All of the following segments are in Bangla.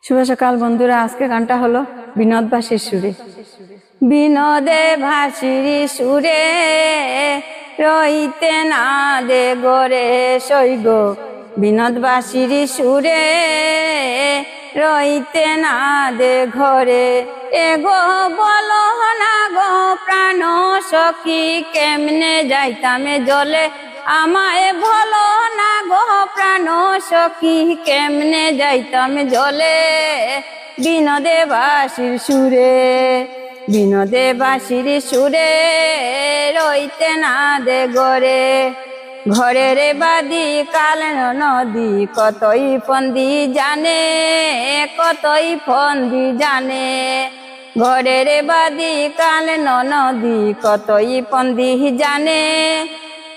শুভ সকাল বন্ধুরা। আজকে গানটা হলো বিনোদ ভাসির সুরে। বিনোদে ভাসির সুরে রইতে না দে গরে সৈগ, বিনোদ ভাসির সুরে রইতে না দে ঘরে। এগো বলো না গো প্রাণ সখী, কেমনে যাইতামে জলে, আমায় বলো না গো প্রাণ সখী, কেমনে যাইতাম জলে। বিনোদে বাসির সুরে, বিনোদে বাসির সুরে রইতে না দে গরে। ঘরের বাদি কাল নদী, কতই ফন্দি জানে, কতই ফন্দি জানে। ঘরের বাদি কাল নদী, কতই ফন্দি জানে,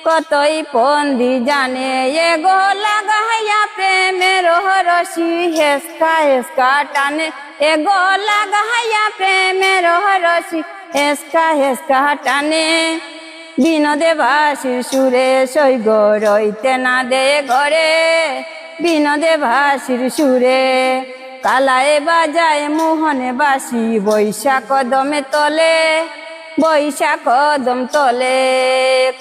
কতই ফন্দি জানে। এগো লাগাইয়া প্রেমের রশি, হেসকা হেসকা টানে। এগো লাগাইয়া প্রেমের রশি, হেসকা হেসকা টানে। বিনোদে ভাসির সুরে সৈগ রইতে না দে ঘরে। বিনোদে ভাসির সুরে কালায় বাজায় মোহনে বাসি, বৈশাখ কদমে তলে, বৈশাখ কদম তলে।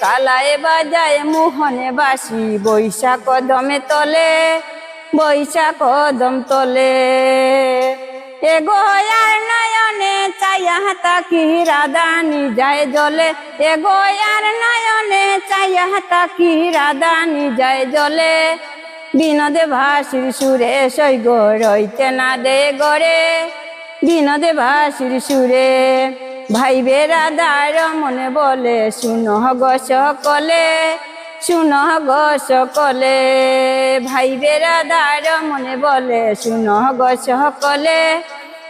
কালায় বাজায় মোহনে বাসি, বৈশাখ কদমে তলে, বৈশাখ কদম তলে। এগো আর নয়নে চাইয়া তাকি রাধানি যায় জলে। এগো আর নয়নে চাইয়া তাকি রাধানি যায় জলে। বিনোদে ভাসির সুরে সৈগ রইতে না দে গরে। বিনোদে ভাসির সুরে ভাইবে রাধার মনে বলে, শুনো গো সকলে, শুনো গো সকলে। ভাইবে রাধার মনে বলে, শুনো গো সকলে,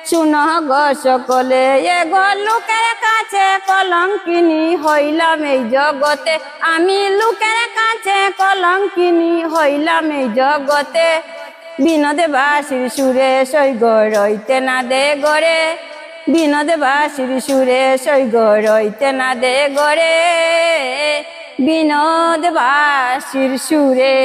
শুনো গো সকলে। এগো লোকের কাছে কলঙ্কিনী হইলাম এই জগতে, আমি লোকের কাছে কলঙ্কিনী হইলাম এই জগতে। বিনোদে ভাসির সুরে সৈগ রইতে না দে গরে। বিনোদে ভাসির সুরে সৈগ রইতে না দে গরে। বিনোদ ভাসির সুরে।